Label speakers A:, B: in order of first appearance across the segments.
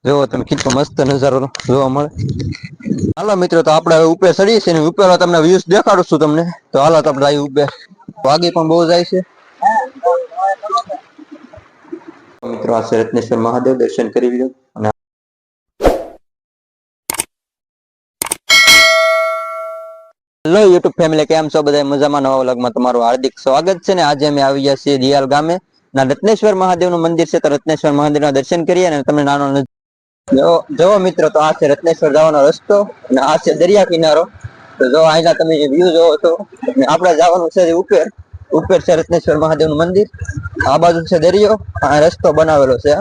A: જો તમે કેટલો મસ્ત નજારો જોવા મળે. હાલો મિત્રો, તો આપણે હવે ઉપર ચડીએ છીએ ને ઉપર તમને વ્યૂઝ દેખાડું છું તમને. તો હાલો તો આપણે આવી ઉપર. વાગી પણ બહુ જાય છે. મિત્રો આ છે રત્નેશ્વર મહાદેવ, દર્શન કરી લ્યો. અને હેલો યુટ્યુબ ફેમિલી, કેમ છો બધા? મજામાં? નવા વ્લોગમાં તમારું હાર્દિક સ્વાગત છે. ને આજે અમે આવી ગયા છીએ દિયાલ ગામે ના રત્નેશ્વર મહાદેવનું મંદિર છે. તો રત્નેશ્વર મહાદેવના દર્શન કરીએ અને તમને નાનો જો મિત્રો, તો આ છે રત્નેશ્વર જવાનો રસ્તો અને આ છે દરિયા કિનારો. તો જો અહીંના તમે જે વ્યૂ જોવો છો, આપણે જવાનું છે ઉપર. ઉપર છે રત્નેશ્વર મહાદેવનું મંદિર, આ બાજુ છે દરિયો, આ રસ્તો બનાવેલો છે.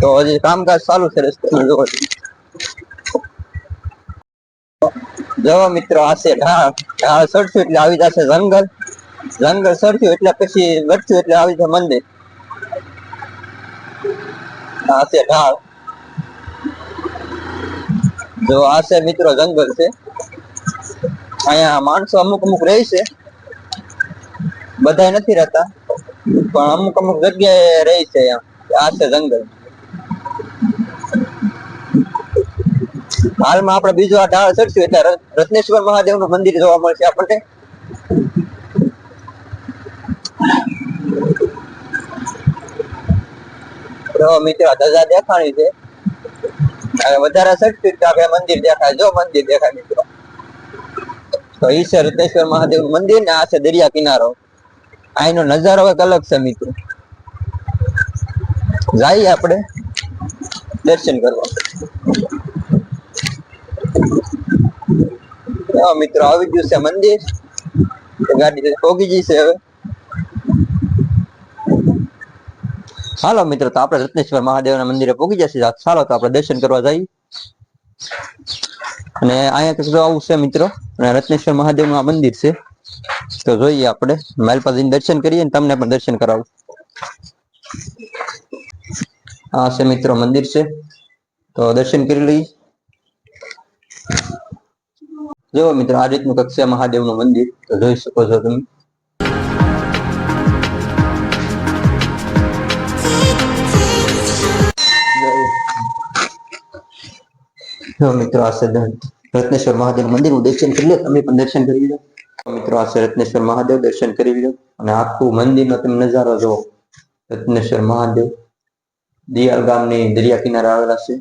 A: તો હજી કામકાજ ચાલુ છે રસ્તાનું. જો મિત્રો, આ છે ઢાળ. ઢાળ ચડશું એટલે આવી જશે જંગલ. જંગલ ચડશું એટલે પછી વધશું એટલે આવી જશે મંદિર. આ છે ઢાળ. જો આ છે મિત્રો જંગલ છે. અહીંયા માણસો અમુક અમુક રહે છે, બધા નથી રહેતા, પણ અમુક અમુક જગ્યાએ રહે છે. આ છે જંગલ. હાલમાં આપણે બીજો આ ઢાળ ચડશું એટલે રત્નેશ્વર મહાદેવનું મંદિર જોવા મળશે આપણને. તો મિત્રો ધજા દેખાણી છે. વધારે ચડશું તો આપણે મંદિર દેખાય. જો મંદિર દેખાય મિત્રો, તો ઈ છે રત્નેશ્વર મહાદેવનું મંદિર ને આ છે દરિયા કિનારો. અહીંનો નજારો એક અલગ છે મિત્રો. જઈએ આપણે દર્શન કરવા. મિત્રો આવી ગયું છે મંદિર. ગાડી પોગી ગઈ છે હવે. હાલો મિત્રો, તો આપણે રત્નેશ્વર મહાદેવના મંદિરે પોગી જશે. ચાલો તો આપણે દર્શન કરવા જઈએ. અને અહીંયા તો આવું છે મિત્રો, અને રત્નેશ્વર મહાદેવનું આ મંદિર છે. તો જોઈએ આપણે માલપાજીને દર્શન કરીએ ને તમને પણ દર્શન કરાવું. આ છે મિત્રો મંદિર છે, તો દર્શન કરી લઈએ. જો મિત્રો, આ રીતનું કક્ષા મહાદેવનું મંદિર તો જોઈ શકો છો તમે. મિત્રો આ છે રત્નેશ્વર મહાદેવ મંદિર નું દર્શન કરી લો. તમે પણ દર્શન કરી લો મિત્રો. આ છે રત્નેશ્વર મહાદેવ, દર્શન કરી લો. અને આખું મંદિર નો તમે નજારો જો. રત્નેશ્વર મહાદેવ દિયાલ ગામની દરિયા કિનારે આવેલા છે.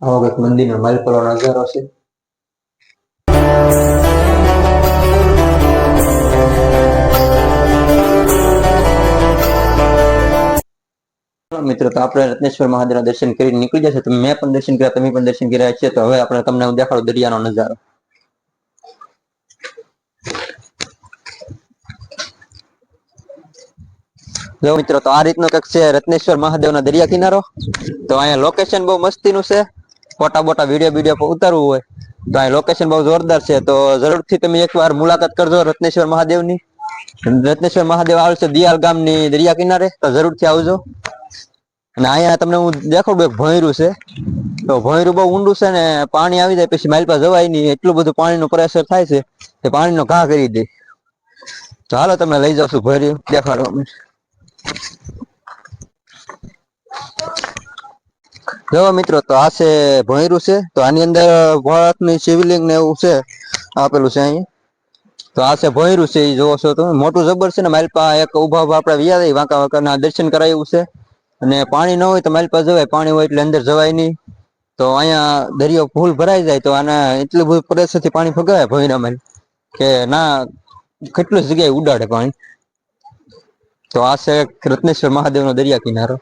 A: આવો કંઈક મંદિરનો માલપરો નજારો છે. મિત્રો, તો આપણે રત્નેશ્વર મહાદેવના દર્શન કરીને નીકળી જશે. તમે મેં પણ દર્શન કર્યા, તમે પણ દર્શન કર્યા છે. તો હવે આપણે તમને હું દેખાડું દરિયાનો નજારો. જો મિત્રો, તો આ રીતનો કંઈક છે રત્નેશ્વર મહાદેવના દરિયા કિનારો. તો અહીંયા લોકેશન બહુ મસ્તીનું છે. ફોટા બોટા વિડીયો ઉતારવું હોય તો અહીં લોકેશન બહુ જોરદાર છે. તો જરૂરથી તમે એકવાર મુલાકાત કરજો રત્નેશ્વર મહાદેવની. રત્નેશ્વર મહાદેવ આવે છે દિયાલ ગામની દરિયા કિનારે, તો જરૂરથી આવજો. અને અહીંયા તમને હું દેખાડું, એક ભોંયરું છે. તો ભોંયરું બહુ ઊંડું છે ને પાણી આવી જાય પછી મારી પાસે જવાય નહીં, એટલું બધું પાણીનું પ્રેશર થાય છે કે પાણીનો ઘા કરી દે. તો હાલો તમને લઈ જાઉં છું ભોંયરું દેખાડવા. જો મિત્રો, તો આ છે ભોંયરું છે. તો આની અંદર ભોળાનાથની શિવલિંગ ને એવું છે આપેલું છે અહીંયા. તો આ છે ભોંયરું છે, એ જોવો છો તમે. મોટું જબર છે ને. માલપા એક ઉભા આપણે વ્યા વાંકા વાંકાના દર્શન કરાવ્યું છે. અને પાણી ન હોય તો માલપા જવાય, પાણી હોય એટલે અંદર જવાય નહીં. તો અહીંયા દરિયો ફૂલ ભરાઈ જાય તો આના એટલું બધું પ્રેશરથી પાણી ફગાવે ભોંયરામાં કે ના કેટલી જગ્યાએ ઉડાડે પાણી. તો આ છે રત્નેશ્વર મહાદેવનો દરિયા કિનારો.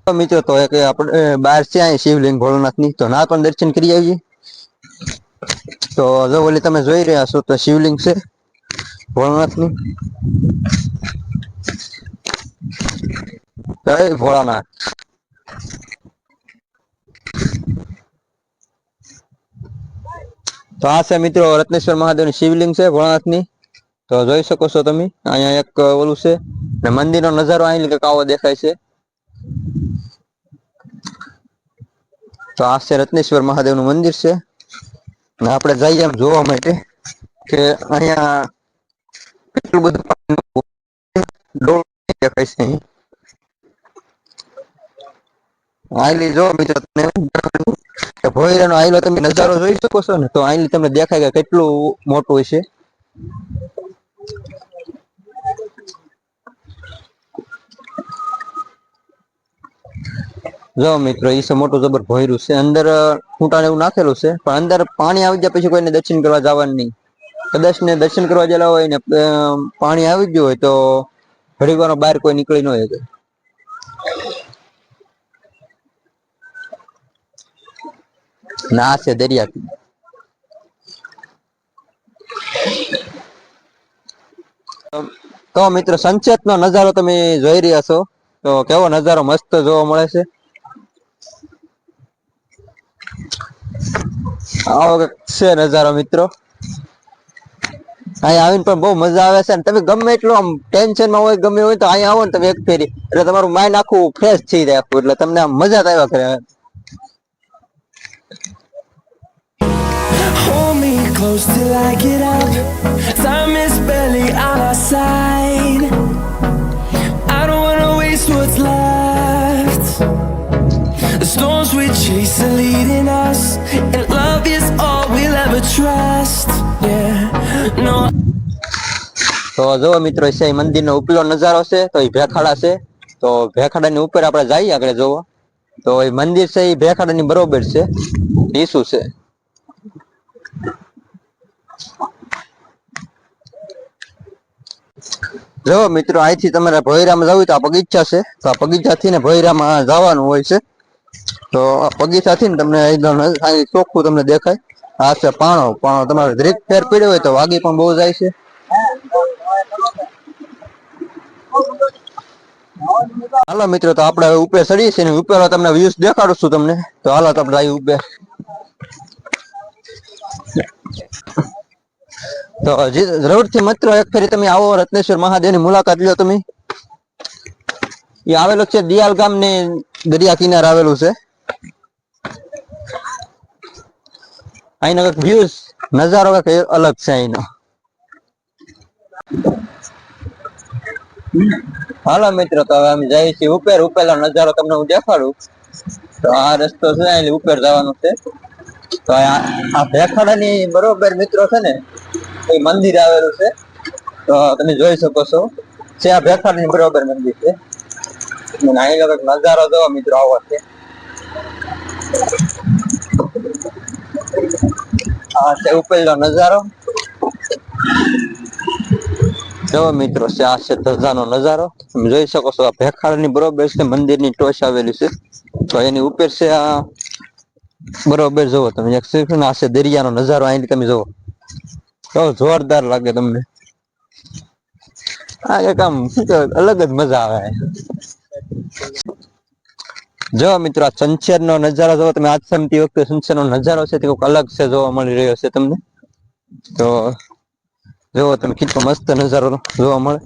A: મિત્રો, તો એક આપણે બહાર છે અહીં શિવલિંગ ભોળાનાથની, તો ના પણ દર્શન કરી આવીએ. તો જો ઓલી તમે જોઈ રહ્યા છો તો શિવલિંગ છે ભોળાનાથની. જય ભોળાનાથ. તો આ છે મિત્રો રત્નેશ્વર મહાદેવની શિવલિંગ છે ભોળાનાથની. તો જોઈ શકો છો તમે. અહીંયા એક ઓલું છે ને મંદિરનો નજારો અહીં કંઈક આવો દેખાય છે. તો આ છે રત્નેશ્વર મહાદેવનું મંદિર છે. આપણે જઈએ એમ જોવા માટે કે અહીંયા એટલું બધું ડોળ દેખાય છે અહીં. આઈલી જો મિત્રો તમને ભોયરાનો આઈલો તમે નજારો જોઈ શકો છો ને, તો આઈલી તમને દેખાય કે કેટલું મોટું છે. જો મિત્રો ઈ છે મોટું જબર ભોયરું છે. અંદર ખૂંટાને એવું નાખેલું છે, પણ અંદર પાણી આવી જાય પછી કોઈને દર્શન કરવા જવાનું નહીં. કદાચ ને દર્શન કરવા ગયેલા હોય ને પાણી આવી ગયું હોય તો ઘડીક વાર બહાર કોઈ નીકળી ન શકે. ના છે દરિયા. તો મિત્રો સનસેટ નો નજારો તમે જોઈ રહ્યા છો, તો કેવો નજારો મસ્ત જોવા મળે છે. આવો છે નજારો મિત્રો. અહીંયા આવીને પણ બહુ મજા આવે છે. તમે ગમે એટલું આમ ટેન્શન માં હોય ગમે હોય તો અહીંયા આવો ને તમે એક ફેરી એટલે તમારું માઇન્ડ આખું ફ્રેશ થઈ જાય આખું, એટલે તમને આમ મજા જ આવ્યા કરે.
B: Hold me close till I get out. Time is barely on our side. I don't wanna waste what's left. The storms we chase are leading us, and love is all we'll ever trust. Yeah, no.
A: તો જો મિત્રો છે મંદિરનો ઉપલો નજારો છે, તો એ ભેખાડા છે. તો ભેખાડાની ઉપર આપણે જઈએ આગળ જોવા. તો એ મંદિર છે એ ભેખાડાની બરોબર છે. એ શું છે જો મિત્રો, અહીંથી તમારે ભોયરામાં જવું તો આ બગીચા છે. તો આ બગીચા થી ને ભોયરામાં જવાનું હોય છે. તો આ બગીચા થી ને તમને ચોખ્ખું તમને દેખાય. આ છે પાણો. પાણો તમારે દરેક ફેર પીડ્યો હોય તો વાગી પણ બહુ જાય છે. હાલો મિત્રો, તો આપણે ઉપર ચડીએ છીએ ને ઉપર તમને વ્યૂઝ દેખાડું છું તમને. તો હાલો તો આપણે આવી ઉપર. તો જરૂર થી મિત્રો એક ફેરી તમે આવો, રત્નેશ્વર મહાદેવ ની મુલાકાત લ્યો તમે. એ આવેલું છે દિયાલ ગામ ને દરિયા કિનારે આવેલું છે. અહીંનો કઈક વ્યૂઝ નજારો કઈક અલગ છે અહીંનો. હાલો મિત્રો, તો હવે અમે જઈએ છીએ ઉપર. ઉપરનો નજારો તમને હું દેખાડું. તો આ રસ્તો છે અહીં ઉપર જવાનું છે. તો આ ભેખાડાની બરોબર મિત્રો છે ને એ મંદિર આવેલું છે. તો તમે જોઈ શકો છો છે આ ભેખાડાની બરોબર મંદિર છે. અહીં નજારો જોવો મિત્રો આવો છે. આ છે ઉપરનો નજારો. જો મિત્રો છે આ છે ધજાનો નજારો. તમે જોઈ શકો છો આ ભેખાડાની બરોબર છે મંદિરની ટોચ આવેલી છે. તો એની ઉપર છે આ બરોબર જોવો તમે એક સેકન્ડ. આ છે દરિયાનો નજારો. અહીં તમે જોવો તો જોરદાર લાગે તમને. આ એક આમ અલગ જ મજા આવે. જો મિત્રો આ સનસેટ નો નજારો જોવો તમે. આજ સમતી વખતે સનસેટ નો નજારો છે તે અલગ છે જોવા મળી રહ્યો છે તમને. તો જોવો તમે કેટલો મસ્ત નજારો જોવા મળે.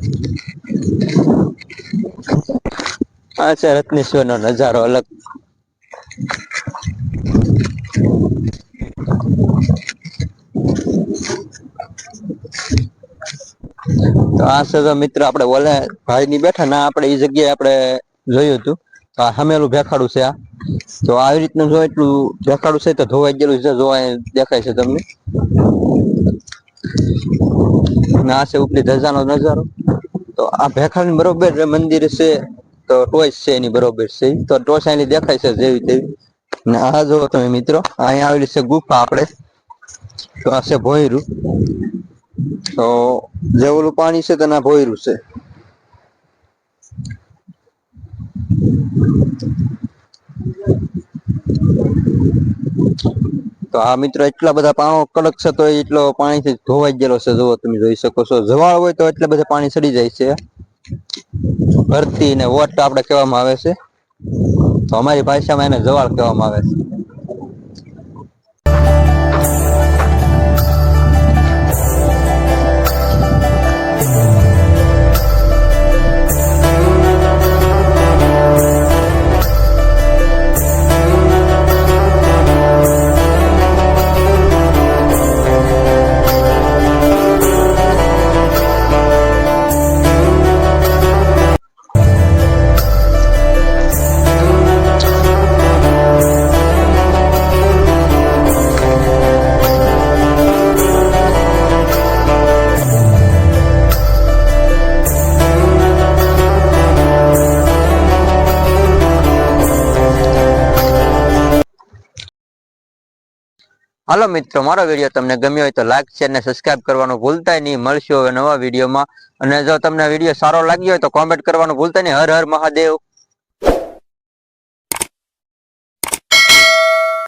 A: આ છે રત્નેશ્વર નો નજારો અલગ. તો આ છે તો મિત્ર આપણે ઓલે ભાઈ ની બેઠા ના આપણે એ જગ્યાએ આપણે જોયું હતું. તો આ સામેલું ભેખાડું છે આ. તો આવી રીતનું જો એટલું ભેખાડું છે તો ધોવાઈ ગયેલું છે. જોવા દેખાય છે તમને. આ છે ઉપલી ધજાનો નજારો. તો આ ભેખાડ બરોબર મંદિર છે. તો ટોચ છે એની બરોબર છે. તો ટોચ એની દેખાય છે જેવી તેવી. ને આ જો તમે મિત્રો અહીંયા આવેલી છે ગુફા આપણે. તો આ છે ભોયરું. તો જે ઓલું પાણી છે તેના ભોયરું છે. તો આ મિત્રો એટલા બધા પાણો કડક છે તો એટલો પાણીથી ધોવાઈ ગયેલો છે. જોવો તમે જોઈ શકો છો. જવાળ હોય તો એટલા બધા પાણી ચડી જાય છે. ભરતી ને વોટ આપણે કહેવામાં આવે છે. તો અમારી ભાષામાં એને જવાળ કહેવામાં આવે છે. હાલો મિત્રો, મારો વિડીયો તમને ગમ્યો હોય તો લાઈક શેર ને સબસ્ક્રાઇબ કરવાનું ભૂલતા નહીં. મળશું હવે નવા વિડીયોમાં. અને જો તમને વિડીયો સારો લાગ્યો હોય તો કોમેન્ટ કરવાનું ભૂલતા નહીં. હર હર મહાદેવ.